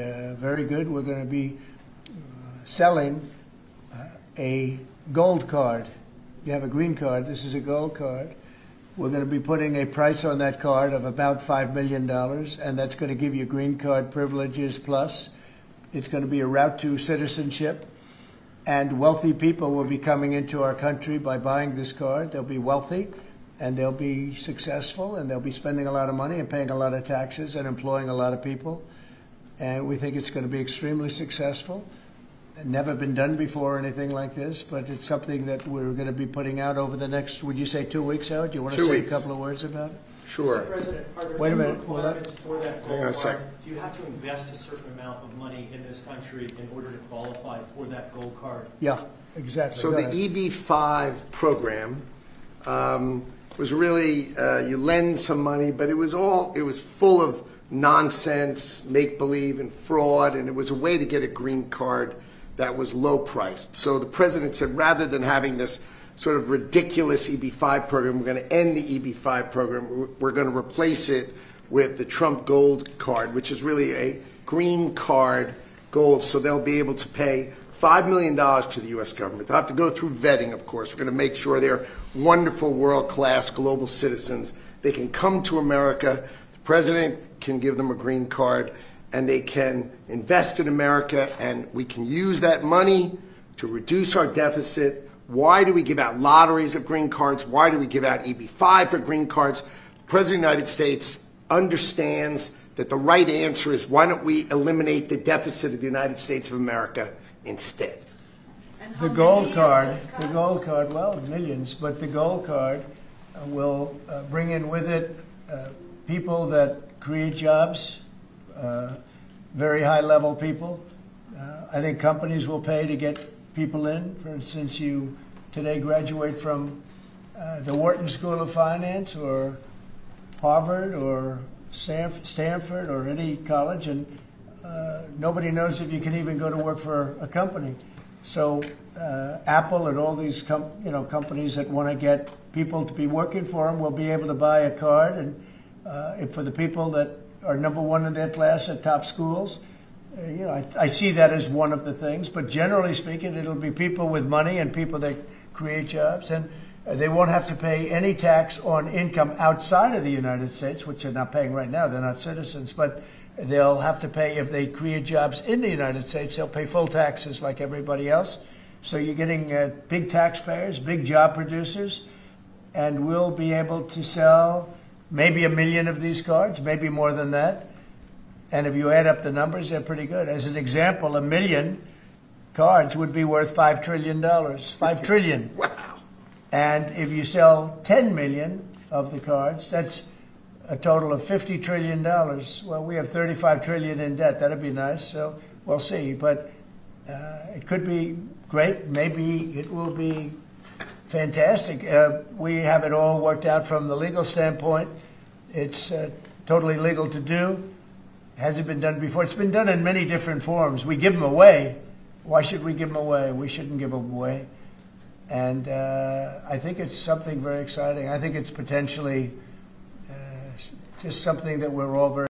Very good. We're going to be selling a gold card. You have a green card. This is a gold card. We're going to be putting a price on that card of about $5 million, and that's going to give you green card privileges plus. It's going to be a route to citizenship, and wealthy people will be coming into our country by buying this card. They'll be wealthy, and they'll be successful, and they'll be spending a lot of money and paying a lot of taxes and employing a lot of people. And we think it's going to be extremely successful. Never been done before, anything like this, but it's something that we're going to be putting out over the next, would you say 2 weeks, Howard? Do you want to say a couple of words about it? Sure. Mr. President, are there Wait a minute. requirements for that gold Hang on card? Do you have to invest a certain amount of money in this country in order to qualify for that gold card? Yeah, exactly. So the EB-5 program was really, you lend some money, but it was full of nonsense, make-believe, and fraud, and it was a way to get a green card that was low-priced. So the president said, rather than having this sort of ridiculous EB-5 program, we're going to end the EB-5 program. We're going to replace it with the Trump Gold Card, which is really a green card gold. So they'll be able to pay $5 million to the U.S. government. They'll have to go through vetting, of course. We're going to make sure they're wonderful, world-class global citizens. They can come to America. The president can give them a green card, and they can invest in America, and we can use that money to reduce our deficit. Why do we give out lotteries of green cards? Why do we give out EB-5 for green cards? The President of the United States understands that the right answer is, why don't we eliminate the deficit of the United States of America instead? The gold card, well, millions, but the gold card will bring in with it people that create jobs, very high-level people. I think companies will pay to get people in. For instance, you today graduate from the Wharton School of Finance or Harvard or Stanford or any college, and nobody knows if you can even go to work for a company. So Apple and all these companies that want to get people to be working for them will be able to buy a card, and for the people that are number one in their class at top schools, I see that as one of the things. But generally speaking, it'll be people with money and people that create jobs, and they won't have to pay any tax on income outside of the United States, which they're not paying right now. They're not citizens, but they'll have to pay if they create jobs in the United States. They'll pay full taxes like everybody else. So you're getting big taxpayers, big job producers, and we'll be able to sell maybe 1 million of these cards, maybe more than that. And if you add up the numbers, they're pretty good. As an example, 1 million cards would be worth $5 trillion. $5 trillion. Wow. And if you sell 10 million of the cards, that's a total of $50 trillion. Well, we have $35 trillion in debt. That'd be nice. So we'll see. But it could be great. Maybe it will be fantastic. We have it all worked out from the legal standpoint. It's totally legal to do. Hasn't been done before. It's been done in many different forms. We give them away. Why should we give them away? We shouldn't give them away. And I think it's something very exciting. I think it's potentially just something that we're all very